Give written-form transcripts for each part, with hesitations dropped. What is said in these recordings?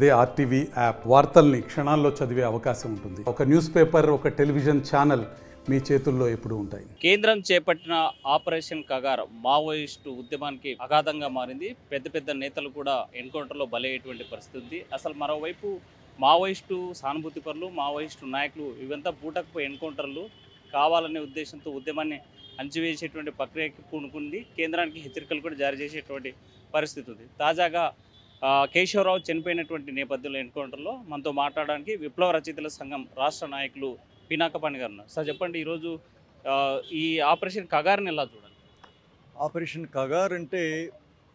అదే RTV app వార్తల్ని క్షణాల్లో చదివే అవకాశం ఉంటుంది. ఒక న్యూస్ పేపర్, ఒక టెలివిజన్ ఛానల్ మీ చేతుల్లో ఎప్పుడూ ఉంటాయి. కేంద్రం చేపట్టిన ఆపరేషన్ కగార్ మావోయిస్టు ఉద్యమానికి అగాధంగా మారింది. పెద్ద పెద్ద నేతలు కూడా ఎన్కౌంటర్లో బలయ్యేటువంటి పరిస్థితి ఉంది. అసలు మరోవైపు మావోయిస్టు సానుభూతి పరులు, మావోయిస్టు నాయకులు ఇవంతా పూటకపోయి ఎన్కౌంటర్లు కావాలనే ఉద్దేశంతో ఉద్యమాన్ని అణచివేసేటువంటి ప్రక్రియకి పూనుకుంది. కేంద్రానికి హెచ్చరికలు కూడా జారీ చేసేటువంటి పరిస్థితి ఉంది. తాజాగా కేశవరావు చనిపోయినటువంటి నేపథ్యంలో ఎన్కౌంటర్లో మనతో మాట్లాడడానికి విప్లవ రచయితల సంఘం రాష్ట్ర నాయకులు పినాకపాణి గారు ఉన్నారు. సార్ చెప్పండి, ఈరోజు ఈ ఆపరేషన్ కగార్ని ఎలా చూడాలి? ఆపరేషన్ కగార్ అంటే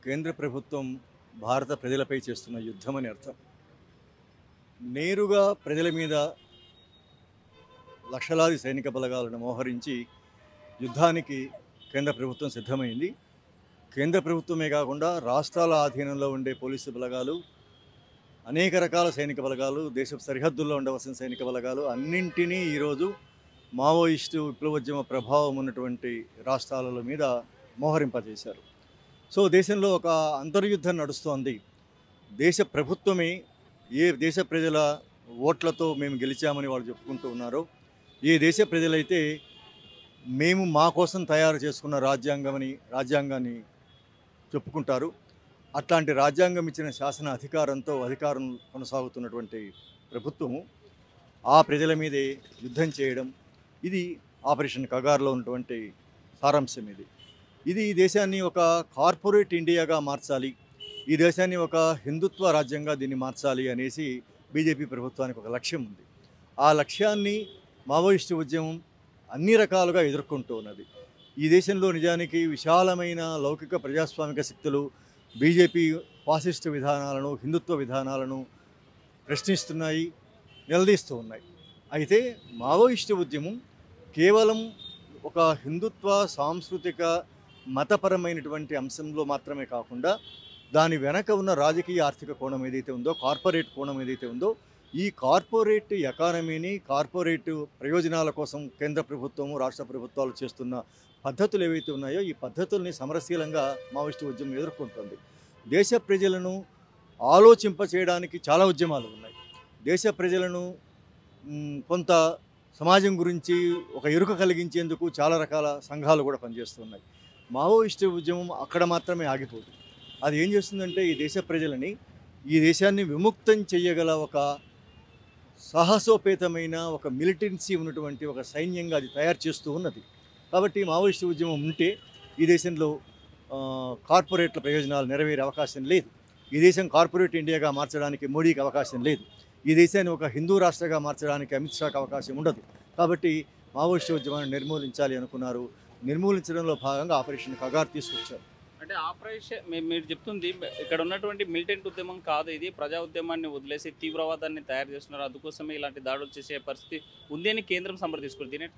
కేంద్ర ప్రభుత్వం భారత ప్రజలపై చేస్తున్న యుద్ధం అని అర్థం. నేరుగా ప్రజల మీద లక్షలాది సైనిక బలగాలను మోహరించి యుద్ధానికి కేంద్ర ప్రభుత్వం సిద్ధమైంది. కేంద్ర ప్రభుత్వమే కాకుండా రాష్ట్రాల ఆధీనంలో ఉండే పోలీసు బలగాలు, అనేక రకాల సైనిక బలగాలు, దేశ సరిహద్దుల్లో ఉండవలసిన సైనిక బలగాలు అన్నింటినీ ఈరోజు మావోయిస్టు విప్లవోద్యమ ప్రభావం ఉన్నటువంటి రాష్ట్రాల మీద మోహరింపజేశారు. సో దేశంలో ఒక అంతర్యుద్ధం నడుస్తోంది. దేశ ప్రభుత్వమే ఏ దేశ ప్రజల ఓట్లతో మేము గెలిచామని వాళ్ళు చెప్పుకుంటూ ఉన్నారో, ఏ దేశ ప్రజలైతే మేము మా కోసం తయారు చేసుకున్న రాజ్యాంగాన్ని చెప్పుకుంటారు, అట్లాంటి రాజ్యాంగం ఇచ్చిన శాసన అధికారం కొనసాగుతున్నటువంటి ప్రభుత్వము ఆ ప్రజల మీదే యుద్ధం చేయడం, ఇది ఆపరేషన్ కగార్లో ఉన్నటువంటి సారాంశం. ఇది ఈ దేశాన్ని ఒక కార్పొరేట్ ఇండియాగా మార్చాలి, ఈ దేశాన్ని ఒక హిందుత్వ రాజ్యంగా దీన్ని మార్చాలి అనేసి బీజేపీ ప్రభుత్వానికి ఒక లక్ష్యం ఉంది. ఆ లక్ష్యాన్ని మావోయిస్టు ఉద్యమం అన్ని రకాలుగా ఎదుర్కొంటూ ఉన్నది. ఈ దేశంలో నిజానికి విశాలమైన లౌకిక ప్రజాస్వామిక శక్తులు బీజేపీ ఫాసిస్టు విధానాలను, హిందుత్వ విధానాలను ప్రశ్నిస్తున్నాయి, నిలదీస్తూ ఉన్నాయి. అయితే మావోయిస్టు ఉద్యమం కేవలం ఒక హిందుత్వ సాంస్కృతిక మతపరమైనటువంటి అంశంలో మాత్రమే కాకుండా దాని వెనక ఉన్న రాజకీయ ఆర్థిక కోణం ఏదైతే ఉందో, కార్పొరేట్ కోణం ఏదైతే ఉందో, ఈ కార్పొరేట్ ఎకానమీని, కార్పొరేట్ ప్రయోజనాల కోసం కేంద్ర ప్రభుత్వము, రాష్ట్ర ప్రభుత్వాలు చేస్తున్న పద్ధతులు ఏవైతే ఉన్నాయో ఈ పద్ధతుల్ని సమరశీలంగా మావోయిస్టు ఉద్యమం ఎదుర్కొంటుంది. దేశ ప్రజలను ఆలోచింపచేయడానికి చాలా ఉద్యమాలు ఉన్నాయి. దేశ ప్రజలను కొంత సమాజం గురించి ఒక ఎరుక కలిగించేందుకు చాలా రకాల సంఘాలు కూడా పనిచేస్తున్నాయి. మావోయిస్టు ఉద్యమం అక్కడ మాత్రమే ఆగిపోదు. అది ఏం చేస్తుందంటే ఈ దేశ ప్రజలని, ఈ దేశాన్ని విముక్తం చేయగల ఒక సాహసోపేతమైన ఒక మిలిటెన్సీ ఉన్నటువంటి ఒక సైన్యంగా అది తయారు చేస్తూ ఉన్నది. కాబట్టి మావోయిస్టు ఉద్యమం ఉంటే ఈ దేశంలో కార్పొరేట్ల ప్రయోజనాలు నెరవేరే అవకాశం లేదు. ఈ దేశం కార్పొరేట్ ఇండియాగా మార్చడానికి మోడీకి అవకాశం లేదు. ఈ దేశాన్ని ఒక హిందూ రాష్ట్రంగా మార్చడానికి అమిత్ షాకి అవకాశం ఉండదు. కాబట్టి మావోయిస్టు ఉద్యమాన్ని నిర్మూలించాలి అనుకున్నారు. నిర్మూలించడంలో భాగంగా ఆపరేషన్ కగార్ తీసుకొచ్చారు. అంటే ఆపరేషన్ మీరు చెప్తుంది ఇక్కడ ఉన్నటువంటి మిలిటెంట్ ఉద్యమం కాదు, ఇది ప్రజా ఉద్యమాన్ని వదిలేసి తీవ్రవాదాన్ని తయారు చేస్తున్నారు, అందుకోసమే ఇలాంటి దాడులు చేసే పరిస్థితి ఉంది అని కేంద్రం సమర్థించుకుంది.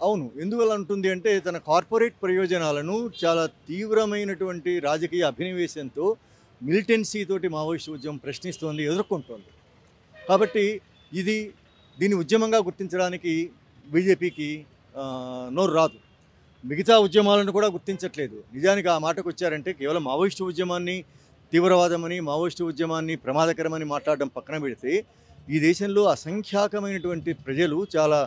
అవును, ఎందువల్ల అంటుంది అంటే తన కార్పొరేట్ ప్రయోజనాలను చాలా తీవ్రమైనటువంటి రాజకీయ అభినవేశంతో మిలిటెన్సీ తోటి మావోయిస్టు ఉద్యమం ప్రశ్నిస్తోంది, ఎదుర్కొంటోంది. కాబట్టి దీన్ని ఉద్యమంగా గుర్తించడానికి బీజేపీకి నోరు రాదు. మిగతా ఉద్యమాలను కూడా గుర్తించట్లేదు. నిజానికి ఆ మాటకు వచ్చారంటే కేవలం మావోయిస్టు ఉద్యమాన్ని తీవ్రవాదమని, మావోయిస్టు ఉద్యమాన్ని ప్రమాదకరమని మాట్లాడడం పక్కన పెడితే ఈ దేశంలో అసంఖ్యాకమైనటువంటి ప్రజలు చాలా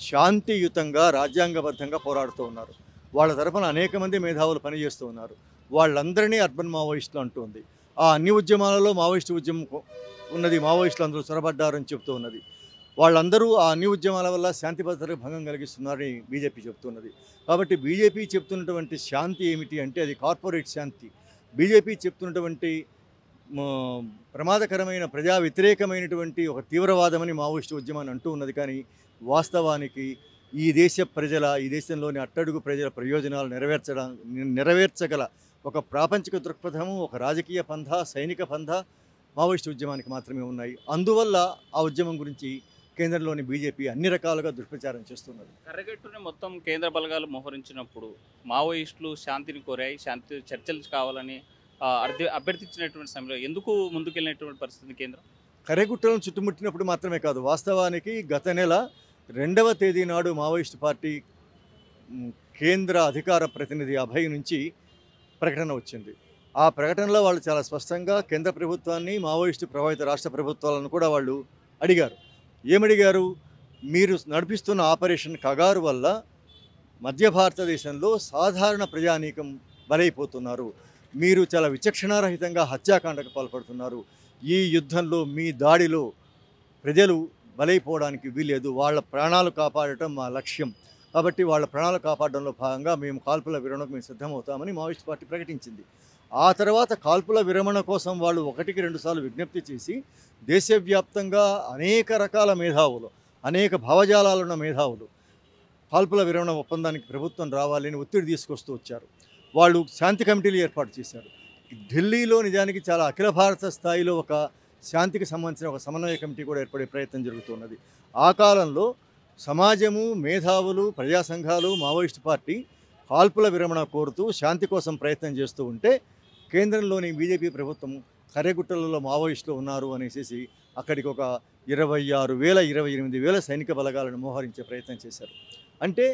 శాంతియుతంగా, రాజ్యాంగబద్ధంగా పోరాడుతూ ఉన్నారు. వాళ్ళ తరఫున అనేక మంది మేధావులు పనిచేస్తూ ఉన్నారు. వాళ్ళందరినీ అర్బన్ మావోయిస్టులు అంటుంది. ఆ అన్ని ఉద్యమాలలో మావోయిస్టు ఉద్యమం ఉన్నది, మావోయిస్టులు అందరూ చొరబడ్డారని చెప్తూ ఉన్నది. వాళ్ళందరూ ఆ అన్ని ఉద్యమాల వల్ల శాంతి భద్రతకు భంగం కలిగిస్తున్నారని బీజేపీ చెప్తున్నది. కాబట్టి బీజేపీ చెప్తున్నటువంటి శాంతి ఏమిటి అంటే అది కార్పొరేట్ శాంతి. బీజేపీ చెప్తున్నటువంటి ప్రమాదకరమైన ప్రజా వ్యతిరేకమైనటువంటి ఒక తీవ్రవాదమని మావోయిస్టు ఉద్యమాన్ని అంటూ ఉన్నది. కానీ వాస్తవానికి ఈ దేశంలోని అట్టడుగు ప్రజల ప్రయోజనాలు నెరవేర్చగల ఒక ప్రాపంచిక దృక్పథము, ఒక రాజకీయ పంథ, సైనిక పంథ మావోయిస్టు ఉద్యమానికి మాత్రమే ఉన్నాయి. అందువల్ల ఆ ఉద్యమం గురించి కేంద్రంలోని బీజేపీ అన్ని రకాలుగా దుష్ప్రచారం చేస్తున్నది. కర్రగట్టుని మొత్తం కేంద్ర బలగాలు మోహరించినప్పుడు మావోయిస్టులు శాంతిని కోరాయి, శాంతి చర్చలు కావాలని అభ్యర్థించినటువంటి సమయంలో ఎందుకు ముందుకెళ్ళినటువంటి పరిస్థితి కేంద్రం? కర్రగుట్టలను చుట్టుముట్టినప్పుడు మాత్రమే కాదు, వాస్తవానికి గత నెల 2వ తేదీ నాడు మావోయిస్టు పార్టీ కేంద్ర అధికార ప్రతినిధి అభయ్ నుంచి ప్రకటన వచ్చింది. ఆ ప్రకటనలో వాళ్ళు చాలా స్పష్టంగా కేంద్ర ప్రభుత్వాన్ని, మావోయిస్టు ప్రభావిత రాష్ట్ర ప్రభుత్వాలను కూడా వాళ్ళు అడిగారు. ఏమడిగారు? మీరు నడిపిస్తున్న ఆపరేషన్ కగారు వల్ల మధ్య భారతదేశంలో సాధారణ ప్రజానీకం బలైపోతున్నారు. మీరు చాలా విచక్షణారహితంగా హత్యాకాండకు పాల్పడుతున్నారు. ఈ యుద్ధంలో మీ దాడిలో ప్రజలు బలైపోవడానికి వీలేదు. వాళ్ళ ప్రాణాలు కాపాడటం మా లక్ష్యం. కాబట్టి వాళ్ళ ప్రాణాలు కాపాడడంలో భాగంగా మేము కాల్పుల విరమణకు మేము సిద్ధమవుతామని మావోయిస్ట్ పార్టీ ప్రకటించింది. ఆ తర్వాత కాల్పుల విరమణ కోసం వాళ్ళు 1-2 సార్లు విజ్ఞప్తి చేసి దేశవ్యాప్తంగా అనేక రకాల మేధావులు, అనేక భావజాలాలున్న మేధావులు కాల్పుల విరమణ ఒప్పందానికి ప్రభుత్వం రావాలని ఒత్తిడి తీసుకొస్తూ వచ్చారు. వాళ్ళు శాంతి కమిటీలు ఏర్పాటు చేశారు. ఢిల్లీలో నిజానికి చాలా అఖిల భారత స్థాయిలో ఒక శాంతికి సంబంధించిన ఒక సమన్వయ కమిటీ కూడా ఏర్పడే ప్రయత్నం జరుగుతున్నది. ఆ కాలంలో సమాజము, మేధావులు, ప్రజా సంఘాలు, మావోయిస్టు పార్టీ కాల్పుల విరమణ కోరుతూ శాంతి కోసం ప్రయత్నం చేస్తూ ఉంటే కేంద్రంలోని బీజేపీ ప్రభుత్వం కర్రెగుట్టలలో మావోయిస్టులు ఉన్నారు అనేసి అక్కడికి ఒక 26,000-28,000 సైనిక బలగాలను మోహరించే ప్రయత్నం చేశారు. అంటే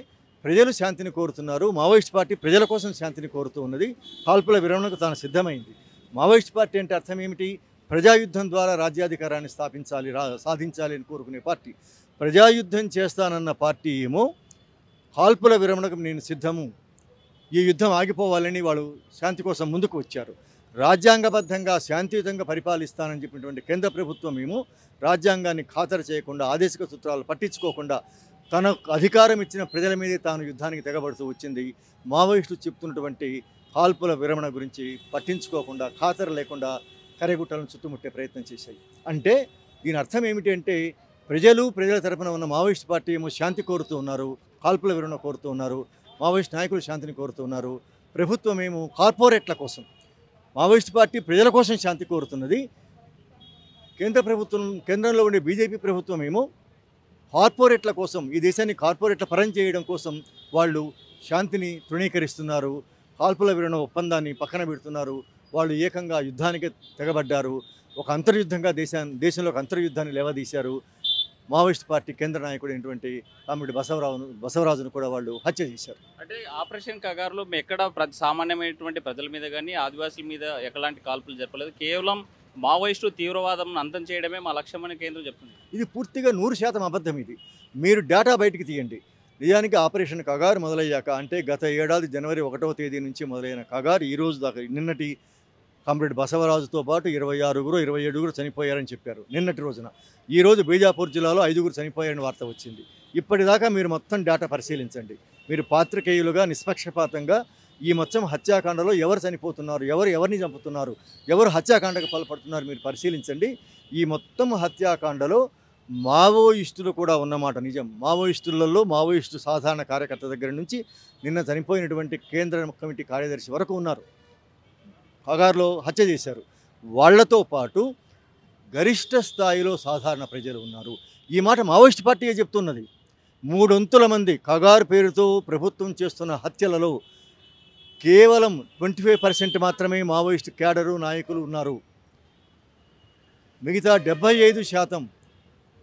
ప్రజలు శాంతిని కోరుతున్నారు. మావోయిస్ట్ పార్టీ ప్రజల కోసం శాంతిని కోరుతూ ఉన్నది. కాల్పుల విరమణకు తాను సిద్ధమైంది. మావోయిస్ట్ పార్టీ అంటే అర్థం ఏమిటి? ప్రజాయుద్ధం ద్వారా రాజ్యాధికారాన్ని సాధించాలి అని కోరుకునే పార్టీ. ప్రజాయుద్ధం చేస్తానన్న పార్టీ ఏమో కాల్పుల విరమణకు నేను సిద్ధము, ఈ యుద్ధం ఆగిపోవాలని వాళ్ళు శాంతి కోసం ముందుకు వచ్చారు. రాజ్యాంగబద్ధంగా శాంతియుతంగా పరిపాలిస్తానని చెప్పినటువంటి కేంద్ర ప్రభుత్వం ఏమో రాజ్యాంగాన్ని ఖాతరు చేయకుండా, ఆదేశిక సూత్రాలు పట్టించుకోకుండా తన అధికారం ఇచ్చిన ప్రజల మీదే తాను యుద్ధానికి తెగబడుతూ వచ్చింది. మావోయిస్టులు చెప్తున్నటువంటి కాల్పుల విరమణ గురించి పట్టించుకోకుండా, ఖాతరు లేకుండా కర్రెగుట్టలను చుట్టుముట్టే ప్రయత్నం చేశాయి. అంటే దీని అర్థం ఏమిటి అంటే ప్రజల తరపున ఉన్న మావోయిస్ట్ పార్టీ ఏమో శాంతి కోరుతూ ఉన్నారు, కాల్పుల విరమణ కోరుతూ ఉన్నారు. మావోయిస్ట్ నాయకులు శాంతిని కోరుతూ ఉన్నారు. ప్రభుత్వం ఏమో కార్పొరేట్ల కోసం, మావోయిస్ట్ పార్టీ ప్రజల కోసం శాంతి కోరుతున్నది. కేంద్రంలో ఉండే బీజేపీ ప్రభుత్వం ఏమో కార్పొరేట్ల కోసం, ఈ దేశాన్ని కార్పొరేట్ల పరం చేయడం కోసం వాళ్ళు శాంతిని తృణీకరిస్తున్నారు. కాల్పుల విరమణ ఒప్పందాన్ని పక్కన పెడుతున్నారు. వాళ్ళు ఏకంగా యుద్ధానికి తెగబడ్డారు. ఒక అంతర్యుద్ధంగా దేశంలో ఒక అంతర్యుద్ధాన్ని లేవదీశారు. మావోయిస్ట్ పార్టీ కేంద్ర నాయకుడు అయినటువంటి కామిరెడ్డి బసవరాజును కూడా వాళ్ళు హత్య చేశారు. అంటే ఆపరేషన్ కగారులో ఎక్కడ సామాన్యమైనటువంటి ప్రజల మీద కానీ ఆదివాసుల మీద ఎలాంటి కాల్పులు జరపలేదు. కేవలం మావోయిస్టు తీవ్రవాదం అంతం చేయడమే మా లక్ష్యం అని కేంద్రం చెప్తుంది. ఇది పూర్తిగా 100% అబద్ధం. ఇది మీరు డేటా బయటికి తీయండి. నిజానికి ఆపరేషన్ కగారు మొదలయ్యాక, అంటే గత ఏడాది జనవరి 1వ తేదీ నుంచి మొదలైన కగారు ఈ రోజు దాకా, నిన్నటి కామ్రేడ్ బసవరాజుతో పాటు 26-27 చనిపోయారని చెప్పారు నిన్నటి రోజున. ఈరోజు బీజాపూర్ జిల్లాలో 5 చనిపోయారని వార్త వచ్చింది. ఇప్పటిదాకా మీరు మొత్తం డేటా పరిశీలించండి. మీరు పాత్రికేయులుగా నిష్పక్షపాతంగా ఈ మొత్తం హత్యాకాండలో ఎవరు చనిపోతున్నారు, ఎవరిని చంపుతున్నారు, ఎవరు హత్యాకాండకు పాల్పడుతున్నారు మీరు పరిశీలించండి. ఈ మొత్తం హత్యాకాండలో మావోయిస్టులు కూడా ఉన్నమాట నిజం. మావోయిస్టు సాధారణ కార్యకర్త దగ్గర నుంచి నిన్న చనిపోయినటువంటి కేంద్ర కమిటీ కార్యదర్శి వరకు ఉన్నారు. కగారులో హత్య చేశారు. వాళ్లతో పాటు గరిష్ట స్థాయిలో సాధారణ ప్రజలు ఉన్నారు. ఈ మాట మావోయిస్ట్ పార్టీయే చెప్తున్నది. 300 మంది కగారు పేరుతో ప్రభుత్వం చేస్తున్న హత్యలలో కేవలం 25% మాత్రమే మావోయిస్ట్ క్యాడరు నాయకులు ఉన్నారు. మిగతా 75%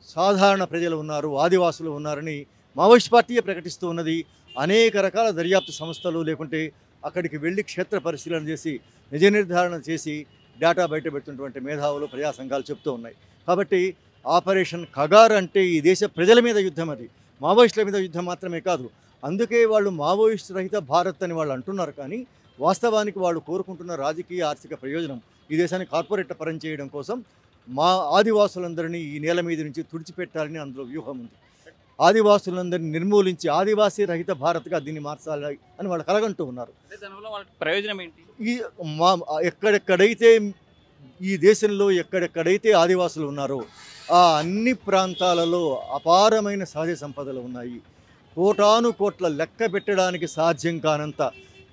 సాధారణ ప్రజలు ఉన్నారు, ఆదివాసులు ఉన్నారని మావోయిస్ట్ పార్టీయే ప్రకటిస్తూ ఉన్నది. అనేక రకాల దర్యాప్తు సంస్థలు లేకుంటే అక్కడికి వెళ్ళి క్షేత్ర పరిశీలన చేసి నిజ నిర్ధారణ చేసి డేటా బయట పెడుతున్నటువంటి మేధావులు, ప్రజా సంఘాలు చెప్తూ ఉన్నాయి. కాబట్టి ఆపరేషన్ కగారు అంటే ఈ దేశ ప్రజల మీద యుద్ధం, అది మావోయిస్టుల మీద యుద్ధం మాత్రమే కాదు. అందుకే వాళ్ళు మావోయిస్టు రహిత భారత్ అని వాళ్ళు అంటున్నారు. కానీ వాస్తవానికి వాళ్ళు కోరుకుంటున్న రాజకీయ ఆర్థిక ప్రయోజనం ఈ దేశాన్ని కార్పొరేట్ పరం చేయడం కోసం మా ఆదివాసులందరినీ ఈ నేల మీద నుంచి తుడిచిపెట్టాలని అందులో వ్యూహం ఉంది. ఆదివాసులందరినీ నిర్మూలించి ఆదివాసీ రహిత భారత్గా దీన్ని మార్చాలి అని వాళ్ళు కలగంటూ ఉన్నారు. ప్రయోజనం ఏంటి? ఎక్కడెక్కడైతే ఈ దేశంలో ఎక్కడెక్కడైతే ఆదివాసులు ఉన్నారో ఆ అన్ని ప్రాంతాలలో అపారమైన సహజ సంపదలు ఉన్నాయి. కోటాను కోట్ల లెక్క పెట్టడానికి సాధ్యం కానంత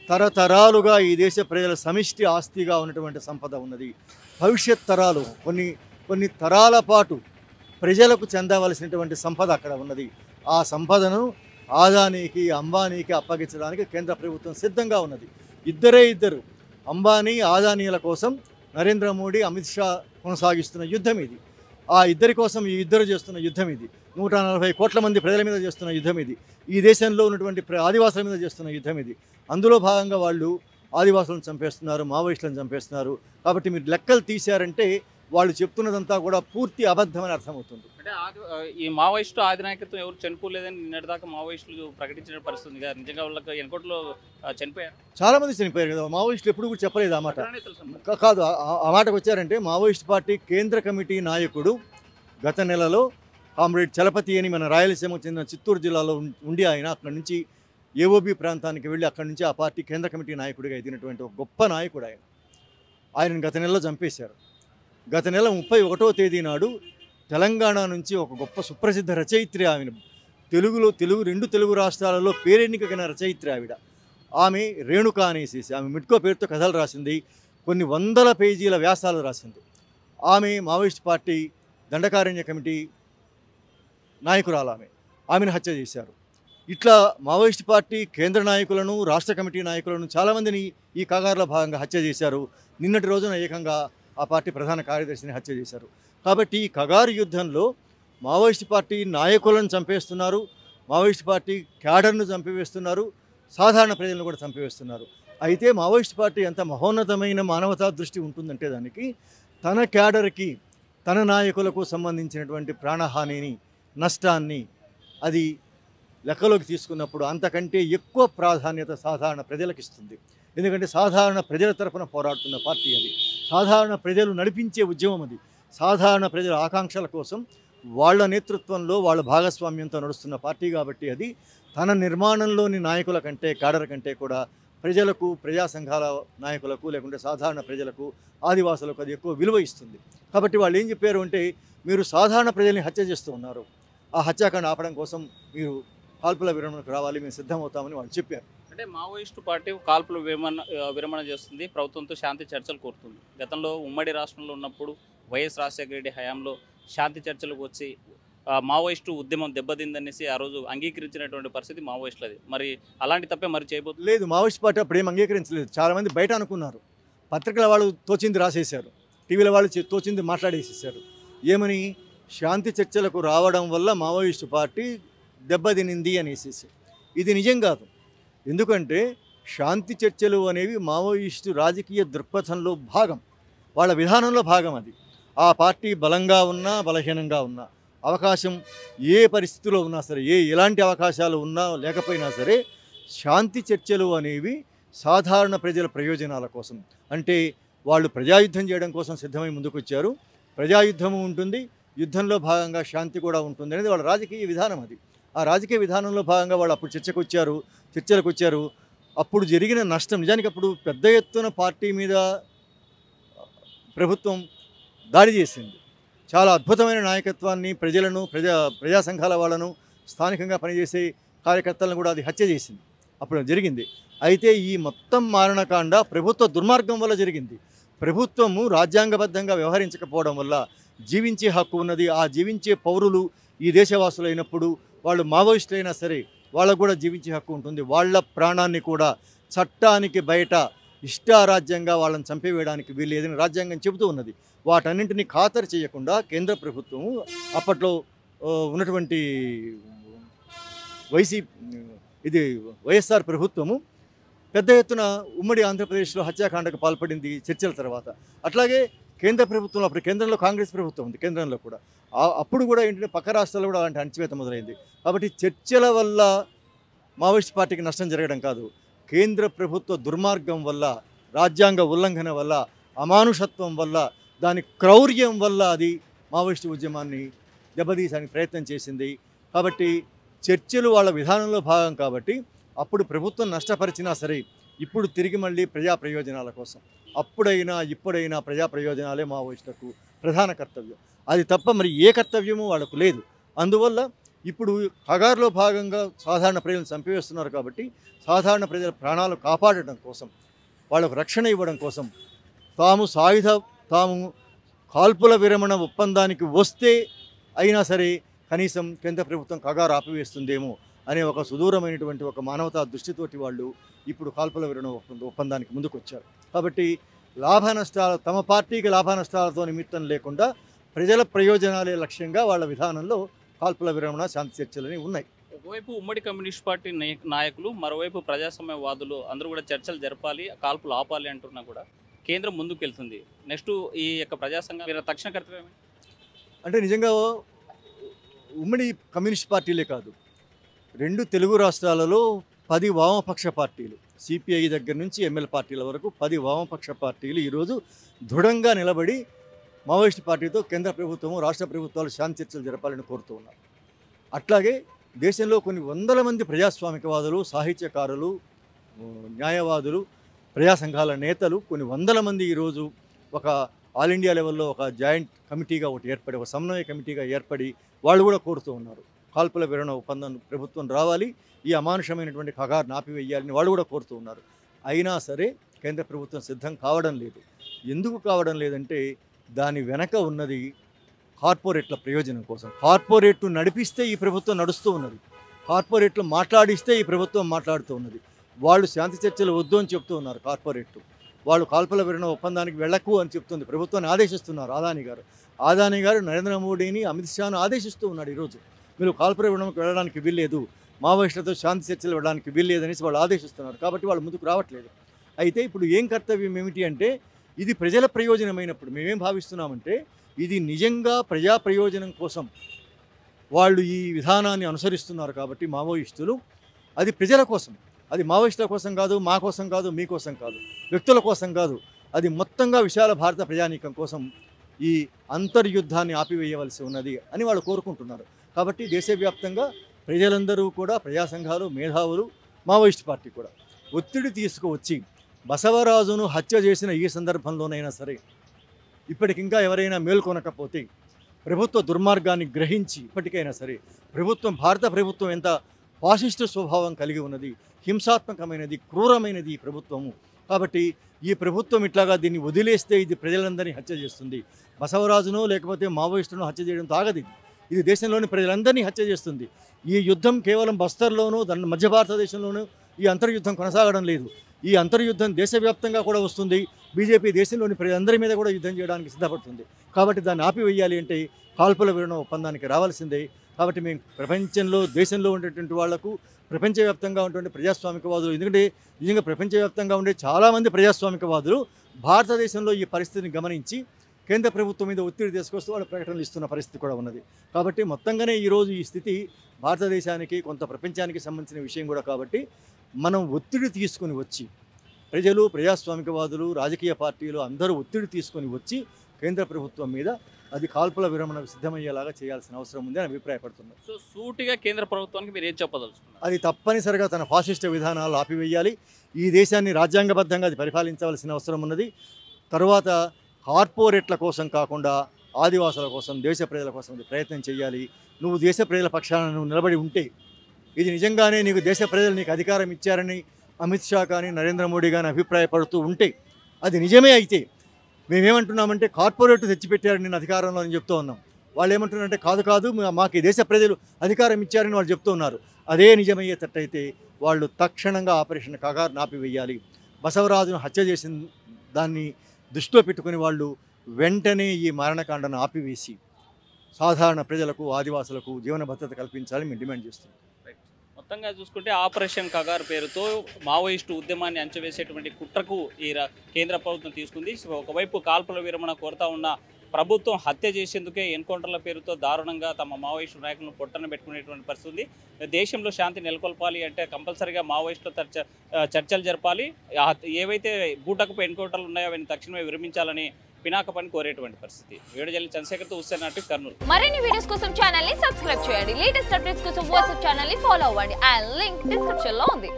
తరతరాలుగా ఈ దేశ ప్రజల సమిష్టి ఆస్తిగా ఉన్నటువంటి సంపద ఉన్నది. భవిష్యత్ తరాలు కొన్ని తరాల పాటు ప్రజలకు చెందవలసినటువంటి సంపద అక్కడ ఉన్నది. ఆ సంపదను ఆదానీకి, అంబానీకి అప్పగించడానికి కేంద్ర ప్రభుత్వం సిద్ధంగా ఉన్నది. ఇద్దరు అంబానీ, ఆదానీల కోసం నరేంద్ర మోడీ, అమిత్ షా కొనసాగిస్తున్న యుద్ధం ఇది. ఆ ఇద్దరి కోసం ఈ ఇద్దరు చేస్తున్న యుద్ధం ఇది. 140 కోట్ల మంది ప్రజల మీద చేస్తున్న యుద్ధం ఇది. ఈ దేశంలో ఉన్నటువంటి ఆదివాసుల మీద చేస్తున్న యుద్ధం ఇది. అందులో భాగంగా వాళ్ళు ఆదివాసులను చంపేస్తున్నారు, మావోయిస్టులను చంపేస్తున్నారు. కాబట్టి మీరు లెక్కలు తీశారంటే వాళ్ళు చెప్తున్నదంతా కూడా పూర్తి అబద్ధమని అర్థమవుతుంది. అంటే ఈ మావోయిస్టు ఆధినాయకత్వం ఎవరు చనిపోలేదని నిన్నటిదాకా మావోయిస్టులు ప్రకటించిన పరిస్థితి కదా. నిజంగా వాళ్ళకి ఎన్కౌంటర్లో చనిపోయారు, చాలామంది చనిపోయారు కదా. మావోయిస్టులు ఎప్పుడు కూడా చెప్పలేదు ఆ మాట. కాదు, ఆ మాటకు వచ్చారంటే మావోయిస్ట్ పార్టీ కేంద్ర కమిటీ నాయకుడు గత నెలలో కామ్రేడ్ చలపతి అని మన రాయలసీమకు చెందిన చిత్తూరు జిల్లాలో ఉండి ఆయన అక్కడి నుంచి ఏఓబి ప్రాంతానికి వెళ్ళి అక్కడి నుంచి ఆ పార్టీ కేంద్ర కమిటీ నాయకుడిగా ఎదిగినటువంటి ఒక గొప్ప నాయకుడు ఆయనను గత నెలలో చంపేశారు. గత నెల 31వ తేదీ నాడు తెలంగాణ నుంచి ఒక గొప్ప సుప్రసిద్ధ రచయిత్రి ఆమె, రెండు తెలుగు రాష్ట్రాలలో పేరెన్నికగిన రచయిత్రి ఆమె రేణుక అనేసి ఆమె మిట్కో పేరుతో కథలు రాసింది, కొన్ని వందల పేజీల వ్యాసాలు రాసింది. ఆమె మావోయిస్ట్ పార్టీ దండకారణ్య కమిటీ నాయకురాలు. ఆమెను హత్య చేశారు. ఇట్లా మావోయిస్ట్ పార్టీ కేంద్ర నాయకులను, రాష్ట్ర కమిటీ నాయకులను చాలామందిని ఈ కగారులో భాగంగా హత్య చేశారు. నిన్నటి రోజున ఏకంగా ఆ పార్టీ ప్రధాన కార్యదర్శిని హత్య చేశారు. కాబట్టి ఈ కగారు యుద్ధంలో మావోయిస్ట్ పార్టీ నాయకులను చంపేస్తున్నారు, మావోయిస్ట్ పార్టీ క్యాడర్ను చంపివేస్తున్నారు, సాధారణ ప్రజలను కూడా చంపివేస్తున్నారు. అయితే మావోయిస్ట్ పార్టీ ఎంత మహోన్నతమైన మానవతా దృష్టి ఉంటుందంటే దానికి తన క్యాడర్కి, తన నాయకులకు సంబంధించినటువంటి ప్రాణహానిని, నష్టాన్ని అది లెక్కలోకి తీసుకున్నప్పుడు అంతకంటే ఎక్కువ ప్రాధాన్యత సాధారణ ప్రజలకు ఇస్తుంది. ఎందుకంటే సాధారణ ప్రజల తరఫున పోరాడుతున్న పార్టీ అది, సాధారణ ప్రజలు నడిపించే ఉద్యమం అది, సాధారణ ప్రజల ఆకాంక్షల కోసం వాళ్ళ నేతృత్వంలో వాళ్ళ భాగస్వామ్యంతో నడుస్తున్న పార్టీ. కాబట్టి అది తన నిర్మాణంలోని నాయకుల కంటే, క్యాడర్ కంటే కూడా ప్రజలకు, ప్రజా సంఘాల నాయకులకు, లేకుంటే సాధారణ ప్రజలకు, ఆదివాసులకు అది ఎక్కువ విలువ ఇస్తుంది. కాబట్టి వాళ్ళు ఏం చెప్పారు అంటే, మీరు సాధారణ ప్రజల్ని హత్య చేస్తూ ఉన్నారు, ఆ హత్యాకాండ ఆపడం కోసం మీరు కాల్పుల విరమణకు రావాలి, మేము సిద్ధమవుతామని వాళ్ళు చెప్పారు. అంటే మావోయిస్టు పార్టీ కాల్పుల విరమణ చేస్తుంది, ప్రభుత్వంతో శాంతి చర్చలు కోరుతుంది. గతంలో ఉమ్మడి రాష్ట్రంలో ఉన్నప్పుడు వైఎస్ రాజశేఖర రెడ్డి హయాంలో శాంతి చర్చలకు వచ్చి మావోయిస్టు ఉద్యమం దెబ్బతిందనేసి ఆ రోజు అంగీకరించినటువంటి పరిస్థితి మావోయిస్టులది. మరి అలాంటి తప్పే మరి చేయబోతుంది లేదు. మావోయిస్ట్ పార్టీ అప్పుడు ఏం అంగీకరించలేదు. చాలామంది బయట అనుకున్నారు, పత్రికల వాళ్ళు తోచింది రాసేశారు, టీవీల వాళ్ళు తోచింది మాట్లాడేసేసారు. ఏమని, శాంతి చర్చలకు రావడం వల్ల మావోయిస్టు పార్టీ దెబ్బతినింది అనేసి. ఇది నిజం కాదు. ఎందుకంటే శాంతి చర్చలు అనేవి మావోయిస్టు రాజకీయ దృక్పథంలో భాగం, వాళ్ళ విధానంలో భాగం అది. ఆ పార్టీ బలంగా ఉన్నా, బలహీనంగా ఉన్నా, అవకాశం ఏ పరిస్థితిలో ఉన్నా సరే, ఎలాంటి అవకాశాలు ఉన్నా లేకపోయినా సరే, శాంతి చర్చలు అనేవి సాధారణ ప్రజల ప్రయోజనాల కోసం, అంటే వాళ్ళు ప్రజాయుద్ధం చేయడం కోసం సిద్ధమై ముందుకు వచ్చారు. ప్రజాయుద్ధము ఉంటుంది, యుద్ధంలో భాగంగా శాంతి కూడా ఉంటుంది అనేది వాళ్ళ రాజకీయ విధానం అది. ఆ రాజకీయ విధానంలో భాగంగా వాళ్ళు అప్పుడు చర్చలకు వచ్చారు. అప్పుడు జరిగిన నష్టం, నిజానికి అప్పుడు పెద్ద ఎత్తున పార్టీ మీద ప్రభుత్వం దాడి చేసింది. చాలా అద్భుతమైన నాయకత్వాన్ని, ప్రజలను, ప్రజా సంఘాల వాళ్ళను, స్థానికంగా పనిచేసే కార్యకర్తలను కూడా అది హత్య చేసింది. అప్పుడు జరిగింది. అయితే ఈ మొత్తం మారణకాండ ప్రభుత్వ దుర్మార్గం వల్ల జరిగింది. ప్రభుత్వము రాజ్యాంగబద్ధంగా వ్యవహరించకపోవడం వల్ల జీవించే హక్కు ఉన్నది. ఆ జీవించే పౌరులు ఈ దేశవాసులు అయినప్పుడు వాళ్ళు మావోయిస్టులు అయినా సరే వాళ్ళకు కూడా జీవించే హక్కు ఉంటుంది. వాళ్ళ ప్రాణాన్ని కూడా చట్టానికి బయట ఇష్టారాజ్యంగా వాళ్ళని చంపివేయడానికి వీళ్ళు ఏదైనా రాజ్యాంగం చెబుతూ ఉన్నది. వాటన్నింటినీ ఖాతరు చేయకుండా కేంద్ర ప్రభుత్వం, అప్పట్లో ఉన్నటువంటి వైఎస్ఆర్ ప్రభుత్వము పెద్ద ఎత్తున ఉమ్మడి ఆంధ్రప్రదేశ్లో హత్యాకాండకు పాల్పడింది చర్చల తర్వాత. అట్లాగే కేంద్ర ప్రభుత్వంలో, అప్పుడు కేంద్రంలో కాంగ్రెస్ ప్రభుత్వం ఉంది, కేంద్రంలో కూడా అప్పుడు కూడా ఏంటంటే పక్క రాష్ట్రాల్లో కూడా అలాంటి అణచివేత మొదలైంది. కాబట్టి చర్చల వల్ల మావోయిస్ట్ పార్టీకి నష్టం జరగడం కాదు, కేంద్ర ప్రభుత్వ దుర్మార్గం వల్ల, రాజ్యాంగ ఉల్లంఘన వల్ల, అమానుషత్వం వల్ల, దాని క్రౌర్యం వల్ల అది మావోయిస్టు ఉద్యమాన్ని దెబ్బతీయడానికి ప్రయత్నం చేసింది. కాబట్టి చర్చలు వాళ్ళ విధానంలో భాగం. కాబట్టి అప్పుడు ప్రభుత్వం నష్టపరిచినా సరే ఇప్పుడు తిరిగి మళ్ళీ ప్రజా ప్రయోజనాల కోసం, అప్పుడైనా ఇప్పుడైనా ప్రజా ప్రయోజనాలే మావోయిస్టులకు ప్రధాన కర్తవ్యం. అది తప్ప మరి ఏ కర్తవ్యమూ వాళ్ళకు లేదు. అందువల్ల ఇప్పుడు కగారులో భాగంగా సాధారణ ప్రజలను చంపివేస్తున్నారు. కాబట్టి సాధారణ ప్రజల ప్రాణాలు కాపాడటం కోసం, వాళ్ళకు రక్షణ ఇవ్వడం కోసం తాము కాల్పుల విరమణ ఒప్పందానికి వస్తే అయినా సరే కనీసం కేంద్ర ప్రభుత్వం కగారు ఆపివేస్తుందేమో అనే ఒక సుదూరమైనటువంటి ఒక మానవతా దృష్టితోటి వాళ్ళు ఇప్పుడు కాల్పుల విరమణ ఒప్పందానికి ముందుకు వచ్చారు. కాబట్టి లాభనష్టాలు, తమ పార్టీకి లాభనష్టాలతో నిమిత్తం లేకుండా ప్రజల ప్రయోజనాలే లక్ష్యంగా వాళ్ళ విధానంలో కాల్పుల విరమణ, శాంతి చర్చలని ఉన్నాయి. ఒకవైపు ఉమ్మడి కమ్యూనిస్ట్ పార్టీ నాయకులు, మరోవైపు ప్రజాస్వామ్యవాదులు అందరూ కూడా చర్చలు జరపాలి, కాల్పులు ఆపాలి అంటున్నా కూడా కేంద్రం ముందుకు వెళ్తుంది. నెక్స్ట్ ఈ యొక్క ప్రజాసంఘం వీళ్ళ తక్షణ కర్తవ్యం అంటే నిజంగా ఉమ్మడి కమ్యూనిస్ట్ పార్టీలే కాదు, 2 తెలుగు రాష్ట్రాలలో 10 వామపక్ష పార్టీలు, సిపిఐ దగ్గర నుంచి ఎంఎల్ పార్టీల వరకు 10 వామపక్ష పార్టీలు ఈరోజు దృఢంగా నిలబడి మావోయిస్ట్ పార్టీతో కేంద్ర ప్రభుత్వము రాష్ట్ర ప్రభుత్వాలు శాంతి చర్చలు జరపాలని కోరుతూ ఉన్నారు. అట్లాగే దేశంలో కొన్ని వందల మంది ప్రజాస్వామికవాదులు, సాహిత్యకారులు, న్యాయవాదులు, ప్రజా సంఘాల నేతలు కొన్ని వందల మంది ఈరోజు ఒక ఆల్ ఇండియా లెవెల్లో ఒక జాయింట్ కమిటీగా ఒకటి ఏర్పడి, ఒక సమన్వయ కమిటీగా ఏర్పడి వాళ్ళు కూడా కోరుతూ ఉన్నారు. కాల్పుల విరమణ ఒప్పందం ప్రభుత్వం రావాలి, ఈ అమానుషమైనటువంటి కగారును ఆపివేయాలని వాళ్ళు కూడా కోరుతూ ఉన్నారు. అయినా సరే కేంద్ర ప్రభుత్వం సిద్ధం కావడం లేదు. ఎందుకు కావడం లేదంటే దాని వెనక ఉన్నది కార్పొరేట్ల ప్రయోజనం కోసం. కార్పొరేట్లు నడిపిస్తే ఈ ప్రభుత్వం నడుస్తూ ఉన్నది, కార్పొరేట్లు మాట్లాడిస్తే ఈ ప్రభుత్వం మాట్లాడుతూ ఉన్నది. వాళ్ళు శాంతి చర్చలు వద్దు అని చెప్తూ ఉన్నారు కార్పొరేట్లు. వాళ్ళు కాల్పుల విరమణ ఒప్పందానికి వెళ్ళకు అని చెప్తుంది, ప్రభుత్వాన్ని ఆదేశిస్తున్నారు. ఆదాని గారు నరేంద్ర మోడీని, అమిత్ షాను ఆదేశిస్తూ ఉన్నాడు. ఈరోజు మీరు కాల్పుల విరమణకు వెళ్ళడానికి వీల్లేదు, మావోయిస్టులతో శాంతి చర్చలు వెళ్ళడానికి వీల్లేదనేసి వాళ్ళు ఆదేశిస్తున్నారు. కాబట్టి వాళ్ళు ముందుకు రావట్లేదు. అయితే ఇప్పుడు ఏం కర్తవ్యం ఏమిటి అంటే, ఇది ప్రజల ప్రయోజనమైనప్పుడు మేమేం భావిస్తున్నామంటే, ఇది నిజంగా ప్రజా ప్రయోజనం కోసం వాళ్ళు ఈ విధానాన్ని అనుసరిస్తున్నారు. కాబట్టి మావోయిస్టులు అది ప్రజల కోసం, అది మావోయిస్టుల కోసం కాదు, మా కోసం కాదు, మీకోసం కాదు, వ్యక్తుల కోసం కాదు, అది మొత్తంగా విశాల భారత ప్రజానీకం కోసం ఈ అంతర్యుద్ధాన్ని ఆపివేయవలసి ఉన్నది అని వాళ్ళు కోరుకుంటున్నారు. కాబట్టి దేశవ్యాప్తంగా ప్రజలందరూ కూడా, ప్రజా సంఘాలు, మేధావులు, మావోయిస్ట్ పార్టీ కూడా ఒత్తిడి తీసుకువచ్చి బసవరాజును హత్య చేసిన ఈ సందర్భంలోనైనా సరే ఇప్పటికింకా ఎవరైనా మేల్కొనకపోతే, ప్రభుత్వ దుర్మార్గాన్ని గ్రహించి ఇప్పటికైనా సరే భారత ప్రభుత్వం ఎంత ఫాసిస్టు స్వభావం కలిగి ఉన్నది, హింసాత్మకమైనది, క్రూరమైనది ఈ ప్రభుత్వము. కాబట్టి ఈ ప్రభుత్వం ఇట్లాగా దీన్ని వదిలేస్తే ఇది ప్రజలందరినీ హత్య చేస్తుంది. బసవరాజును లేకపోతే మావోయిస్టులను హత్య చేయడం తాగదు. ఇది దేశంలోని ప్రజలందరినీ హత్య చేస్తుంది. ఈ యుద్ధం కేవలం బస్తర్లోనూ, దాని మధ్య భారతదేశంలోనూ ఈ అంతర్యుద్ధం కొనసాగడం లేదు. ఈ అంతర్యుద్ధం దేశవ్యాప్తంగా కూడా వస్తుంది. బీజేపీ దేశంలోని ప్రజలందరి మీద కూడా యుద్ధం చేయడానికి సిద్ధపడుతుంది. కాబట్టి దాన్ని ఆపివేయాలి అంటే కాల్పుల విరమణ ఒప్పందానికి రావాల్సిందే. కాబట్టి మేము ప్రపంచంలో, దేశంలో ఉండేటువంటి వాళ్లకు, ప్రపంచవ్యాప్తంగా ఉన్నటువంటి ప్రజాస్వామికవాదులు, ఎందుకంటే నిజంగా ప్రపంచవ్యాప్తంగా ఉండే చాలామంది ప్రజాస్వామికవాదులు భారతదేశంలో ఈ పరిస్థితిని గమనించి కేంద్ర ప్రభుత్వం మీద ఒత్తిడి తీసుకొస్తూ వాళ్ళు ప్రకటనలు ఇస్తున్న పరిస్థితి కూడా ఉన్నది. కాబట్టి మొత్తంగానే ఈరోజు ఈ స్థితి భారతదేశానికి, కొంత ప్రపంచానికి సంబంధించిన విషయం కూడా. కాబట్టి మనం ఒత్తిడి తీసుకొని వచ్చి, ప్రజలు, ప్రజాస్వామికవాదులు, రాజకీయ పార్టీలు అందరూ ఒత్తిడి తీసుకొని వచ్చి కేంద్ర ప్రభుత్వం మీద అది కాల్పుల విరమణకు సిద్ధమయ్యేలాగా చేయాల్సిన అవసరం ఉంది అని అభిప్రాయపడుతున్నారు. సో సూటిగా కేంద్ర ప్రభుత్వానికి మీరు ఏం చెప్పదలుచుకున్నారు? అది తప్పనిసరిగా తన ఫాసిస్ట్ విధానాలు ఆపివేయాలి. ఈ దేశాన్ని రాజ్యాంగబద్ధంగా అది పరిపాలించవలసిన అవసరం ఉన్నది. తర్వాత కార్పొరేట్ల కోసం కాకుండా ఆదివాసుల కోసం, దేశ ప్రజల కోసం అది ప్రయత్నం చేయాలి. నువ్వు దేశ ప్రజల పక్షాన నువ్వు నిలబడి ఉంటే, ఇది నిజంగానే నీకు దేశ ప్రజలు నీకు అధికారం ఇచ్చారని అమిత్ షా కానీ నరేంద్ర మోడీ కానీ అభిప్రాయపడుతూ ఉంటే, అది నిజమే అయితే, మేమేమంటున్నామంటే కార్పొరేట్ తెచ్చిపెట్టారని నేను అధికారంలో అని చెప్తూ ఉన్నాం. వాళ్ళు ఏమంటున్నారంటే కాదు మాకు దేశ ప్రజలు అధికారం ఇచ్చారని వాళ్ళు చెప్తూ ఉన్నారు. అదే నిజమయ్యేటట్టయితే వాళ్ళు తక్షణంగా ఆపరేషన్ కగారును ఆపివేయాలి. బసవరాజును హత్య చేసిన దాన్ని దృష్టిలో పెట్టుకుని వాళ్ళు వెంటనే ఈ మారణకాండను ఆపివేసి సాధారణ ప్రజలకు, ఆదివాసులకు జీవన భద్రత కల్పించాలని మేము డిమాండ్ చేస్తున్నాం. మొత్తంగా చూసుకుంటే ఆపరేషన్ కగార్ పేరుతో మావోయిస్టు ఉద్యమాన్ని అంచవేసేటువంటి కుట్రకు ఈ కేంద్ర ప్రభుత్వం తీసుకుంది. ఒకవైపు కాల్పుల విరమణ కోరుతా ఉన్న ప్రభుత్వం హత్య చేసేందుకే ఎన్కౌంటర్ల పేరుతో దారుణంగా తమ మావోయిస్టు నాయకులను పొట్టన పెట్టుకునేటువంటి పరిస్థితి ఉంది. దేశంలో శాంతి నెలకొల్పాలి అంటే కంపల్సరీగా మావోయిస్టులతో చర్చలు జరపాలి. ఏవైతే బూటకపు ఎన్కౌంటర్లు ఉన్నాయో అవన్నీ తక్షణమే విరమించాలని పినాక పని కోరేటువంటి పరిస్థితి. వేడుజల్లి చంద్రశేఖర్తో హుస్సేన్ నాటి, కర్నూలు. మరిన్ని వీడియోస్ కోసం ఛానల్ ని సబ్స్క్రైబ్ చేయండి. లేటెస్ట్ అప్డేట్స్ కోసం వాట్సాప్ ఛానల్ ని ఫాలో అవ్వండి. ఆ లింక్ డిస్క్రిప్షన్ లో ఉంది.